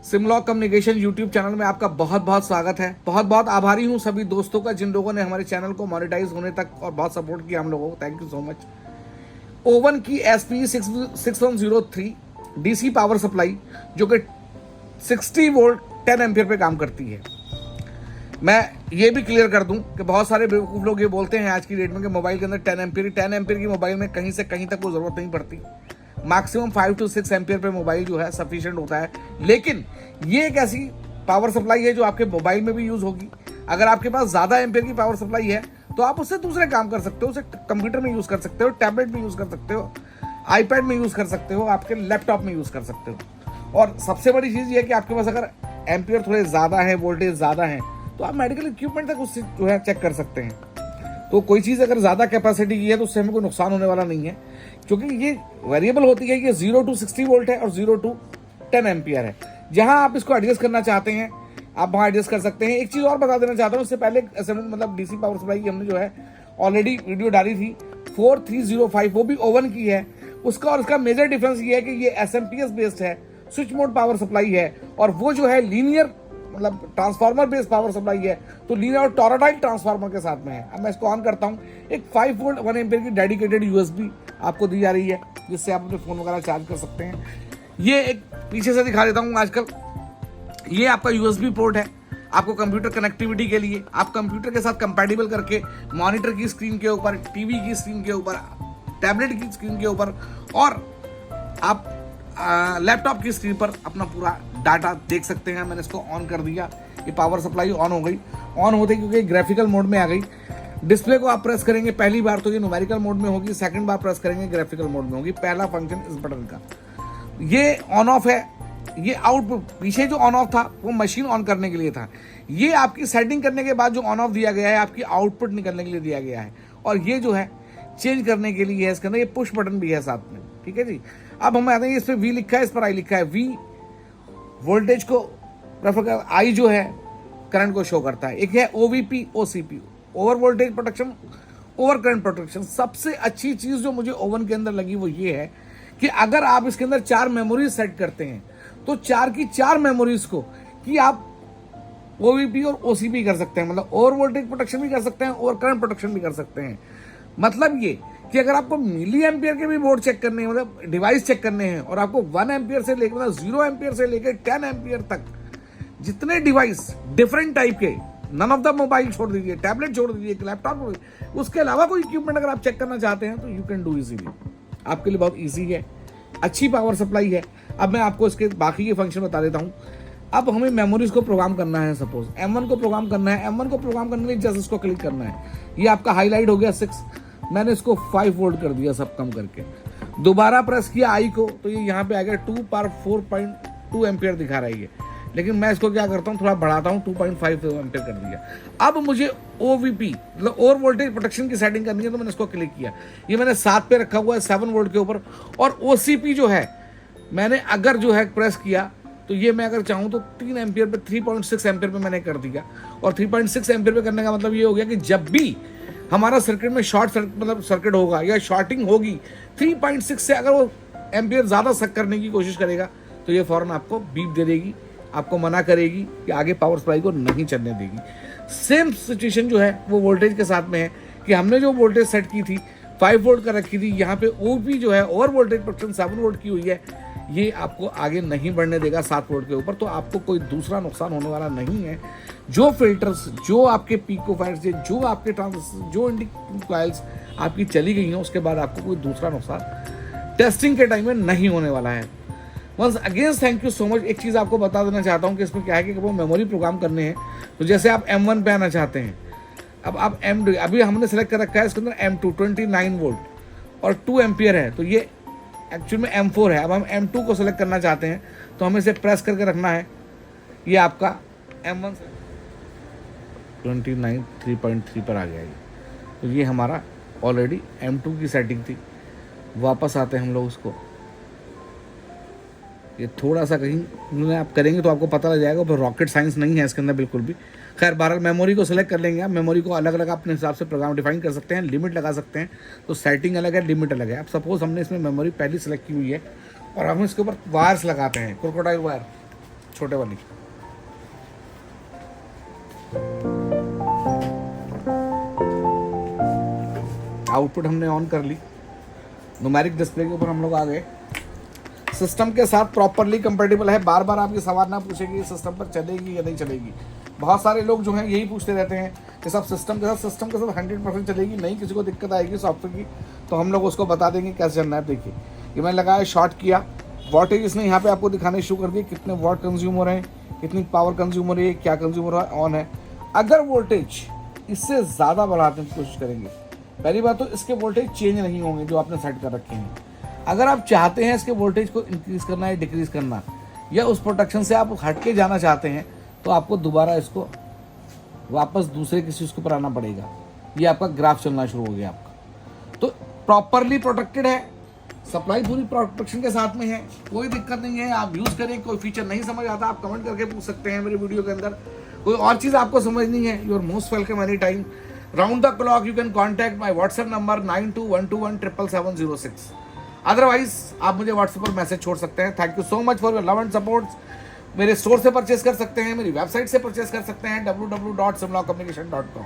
सिमलॉक communication YouTube channel में आपका बहुत बहुत स्वागत है। बहुत बहुत आभारी हूं सभी दोस्तों का जिन लोगों ने हमारे चैनल को मोनेटाइज होने तक और बहुत सपोर्ट किया हम लोगों को। Thank you so much. Oven की SP 6103 DC पावर सप्लाई जो कि 60 वोल्ट 10 एम्पियर पे काम करती है। मैं ये भी क्लियर कर दूं कि बहुत सारे बेवकूफ़ लोग ये बोलते हैं आज की डेट में कि मोबाइल के अंदर 10 एम्पियर की मोबाइल में कहीं से कहीं तक कोई ज़रूरत नहीं पड़ती। मैक्सिमम 5 to 6 एम्पियर पे मोबाइल जो है सफिशिएंट होता है। लेकिन ये एक ऐसी पावर सप्लाई है जो आपके मोबाइल में भी यूज़ होगी। अगर आपके पास ज़्यादा एम्पियर की पावर सप्लाई है तो आप उससे दूसरे काम कर सकते हो, उसे कंप्यूटर में यूज़ कर सकते हो, टैबलेट में यूज़ कर सकते हो, आईपैड में यूज़ कर सकते हो, आपके लैपटॉप में यूज़ कर सकते हो। और सबसे बड़ी चीज़ ये है कि आपके पास अगर एम्पियर थोड़े ज़्यादा है, वोल्टेज ज़्यादा है, तो आप मेडिकल इक्विपमेंट तक उससे जो है चेक कर सकते हैं। तो कोई चीज़ अगर ज़्यादा कैपेसिटी की है तो उससे हमें कोई नुकसान होने वाला नहीं है, क्योंकि ये वेरिएबल होती है कि 0 to 60 वोल्ट है और 0 to 10 एम्पियर है। जहां आप इसको एडजस्ट करना चाहते हैं आप वहां एडजस्ट कर सकते हैं। एक चीज़ और बता देना चाहता हूँ, इससे पहले मतलब डीसी पावर सप्लाई की हमने जो है ऑलरेडी वीडियो डाली थी 4305, वो भी ओवन की है। उसका और इसका मेजर डिफरेंस ये है कि ये SMPS बेस्ड है, स्विच मोड पावर सप्लाई है, और वो जो है लीनियर मतलब ट्रांसफार्मर बेस्ड पावर सप्लाई है, तो लीनियर और टॉरॉइड ट्रांसफार्मर के साथ में है। अब मैं इसको ऑन करता हूँ, एक 5 वोल्ट 1 एम्पियर की डेडिकेटेड USB आपको दी जा रही है, जिससे आप अपने फ़ोन वगैरह चार्ज कर सकते हैं। ये एक पीछे से दिखा देता हूँ आजकल, ये आपका USB पोर्ट है आपको कंप्यूटर कनेक्टिविटी के लिए। आप कंप्यूटर के साथ कंपैटिबल करके मॉनिटर की स्क्रीन के ऊपर, टीवी की स्क्रीन के ऊपर, टैबलेट की स्क्रीन के ऊपर और आप लैपटॉप की स्क्रीन पर अपना पूरा डाटा देख सकते हैं। मैंने इसको ऑन कर दिया, ये पावर सप्लाई ऑन हो गई। ऑन होते क्योंकि ग्राफिकल मोड में आ गई। डिस्प्ले को आप प्रेस करेंगे पहली बार तो ये न्यूमेरिकल मोड में होगी, सेकंड बार प्रेस करेंगे ग्राफिकल मोड में होगी। पहला फंक्शन इस बटन का, ये ऑन ऑफ है। ये आउटपुट, पीछे जो ऑन ऑफ था वो मशीन ऑन करने के लिए था। ये आपकी सेटिंग करने के बाद जो ऑन ऑफ दिया गया है आपकी आउटपुट निकलने के लिए दिया गया है। और ये जो है चेंज करने के लिए है, इसके अंदर ये पुश बटन भी है साथ में। ठीक है जी। अब हम आते हैं, इस पर V लिखा है, इस पर I लिखा है। V वोल्टेज को रेफर कर, I जो है करंट को शो करता है। एक है OVP OCP, over voltage protection, over current protection. सबसे अच्छी चीज़ जो मुझे ओवन के अंदर लगी वो ये है कि अगर आप इसके अंदर 4 मेमोरीज सेट करते हैं तो 4 की 4 मेमोरीज को कि आप OVP और OCP कर सकते हैं, मतलब ओवर वोल्टेज प्रोटेक्शन भी कर सकते हैं, ओवर करंट प्रोटेक्शन भी कर सकते हैं। मतलब ये कि अगर आपको मिली एम्पियर के भी बोर्ड चेक करने हैं, मतलब डिवाइस चेक करने हैं, और आपको 1 एम्पियर से लेकर मतलब 0 एम्पियर से लेकर 10 एम्पियर तक जितने डिवाइस डिफरेंट टाइप के, नन ऑफ द मोबाइल छोड़ दीजिए, टैबलेट छोड़ दीजिए, लैपटॉप, उसके अलावा कोई इक्विपमेंट अगर आप चेक करना चाहते हैं तो यू कैन डू इजीली। आपके लिए बहुत ईजी है, अच्छी पावर सप्लाई है। अब मैं आपको इसके बाकी के फंक्शन बता देता हूँ। अब हमें मेमोरीज को प्रोग्राम करना है। सपोज M1 को प्रोग्राम करना है। M1 को प्रोग्राम करने के लिए जस्ट इसको क्लिक करना है। ये आपका हाईलाइट हो गया 6, मैंने इसको 5 वोल्ट कर दिया सब कम करके। दोबारा प्रेस किया I को तो ये यहाँ पे आ गया 2 पर 4.2 एम्पियर दिखा रही है। लेकिन मैं इसको क्या करता हूँ, थोड़ा बढ़ाता हूँ, 2.5 एम्पियर कर दिया। अब मुझे OVP मतलब ओवर वोल्टेज प्रोटेक्शन की सेटिंग करनी है, तो मैंने इसको क्लिक किया। ये मैंने 7 पे रखा हुआ है, 7 वोल्ट के ऊपर। और OCP जो है मैंने अगर जो है प्रेस किया तो ये मैं अगर चाहूँ तो 3 एम्पियर पे, 3.6 एम्पियर पे मैंने कर दिया। और 3.6 एम्पियर पे करने का मतलब ये हो गया कि जब भी हमारा सर्किट में शॉर्ट सर्किट मतलब सर्किट होगा या शॉर्टिंग होगी, 3.6 से अगर वो एम्पियर ज़्यादा सक करने की कोशिश करेगा तो ये फ़ौरन आपको बीप दे देगी, आपको मना करेगी कि आगे पावर सप्लाई को नहीं चलने देगी। सेम सिचुएशन जो है वो वोल्टेज के साथ में है कि हमने जो वोल्टेज सेट की थी 5 वोल्ट का रखी थी, यहाँ पे OP जो है ओवर वोल्टेज प्रोटेक्शन 7 वोल्ट की हुई है। ये आपको आगे नहीं बढ़ने देगा 7 वोल्ट के ऊपर, तो आपको कोई दूसरा नुकसान होने वाला नहीं है। जो फिल्टर्स, जो आपके पिको फायर्स, जो आपके जो इंडिकेटिंग कॉइल्स आपकी चली गई हैं, उसके बाद आपको कोई दूसरा नुकसान टेस्टिंग के टाइम में नहीं होने वाला है। Once again thank you so much. एक चीज़ आपको बता देना चाहता हूँ कि इसमें क्या है कि वो मेमोरी प्रोग्राम करने हैं, तो जैसे आप M1 पे आना चाहते हैं, अब आप M2 अभी हमने सेलेक्ट कर रखा है, इसके अंदर M2 29 वोल्ट और 2 एम्पियर है, तो ये एक्चुअल में M4 है। अब हम M2 को सेलेक्ट करना चाहते हैं तो हमें इसे प्रेस करके रखना है। ये आपका M1 29 3.3 पर आ गया ये, तो ये हमारा ऑलरेडी M2 की सेटिंग थी। वापस आते हैं हम लोग उसको, ये थोड़ा सा कहीं आप करेंगे तो आपको पता लग जाएगा, पर रॉकेट साइंस नहीं है इसके अंदर बिल्कुल भी। खैर बहरहाल मेमोरी को सिलेक्ट कर लेंगे आप। मेमोरी को अलग अलग अपने हिसाब से प्रोग्राम डिफाइन कर सकते हैं, लिमिट लगा सकते हैं, तो सेटिंग अलग है, लिमिट अलग है। अब सपोज हमने इसमें मेमोरी पहली सेलेक्ट की हुई है और हम इसके ऊपर वायर्स लगाते हैं, क्रोकोडाइल वायर। छोटे वाली। आउटपुट हमने ऑन कर ली, न्यूमेरिक डिस्प्ले के ऊपर हम लोग आ गए। सिस्टम के साथ प्रॉपरली कंपेटेबल है। बार बार आपके सवाल ना पूछेगी सिस्टम पर चलेगी या नहीं चलेगी। बहुत सारे लोग जो हैं यही पूछते रहते हैं कि सब सिस्टम के साथ 100% चलेगी, नहीं किसी को दिक्कत आएगी सॉफ्टवेयर की तो हम लोग उसको बता देंगे कैसे चलना है। देखिए ये मैंने लगाया, शॉर्ट किया, वॉटेज इसने यहाँ पे आपको दिखाने शुरू कर दिए, कितने वॉट कंज्यूम हो रहे हैं, कितनी पावर कंज्यूम हो रही है, क्या कंज्यूम हो रहा है, ऑन है। अगर वोल्टेज इससे ज़्यादा बढ़ाने की कोशिश करेंगे, पहली बात तो इसके वोल्टेज चेंज नहीं होंगे जो आपने सेट कर रखे हैं। अगर आप चाहते हैं इसके वोल्टेज को इंक्रीज करना या डिक्रीज करना, या उस प्रोटेक्शन से आप हट के जाना चाहते हैं, तो आपको दोबारा इसको वापस दूसरे किसी चीज़ के ऊपर आना पड़ेगा। ये आपका ग्राफ चलना शुरू हो गया आपका। तो प्रॉपरली प्रोटेक्टेड है, सप्लाई पूरी प्रोटेक्शन के साथ में है, कोई दिक्कत नहीं है। आप यूज़ करें, कोई फीचर नहीं समझ आता आप कमेंट करके पूछ सकते हैं मेरे वीडियो के अंदर। कोई और चीज़ आपको समझनी है, you are most welcome any time. Round the clock you can contact my WhatsApp number 9212177706। Otherwise आप मुझे व्हाट्सएप पर मैसेज छोड़ सकते हैं। Thank you so much for your love and support. मेरे स्टोर से परचेस कर सकते हैं, मेरी वेबसाइट से परचेस कर सकते हैं www.simlawcommunication.com।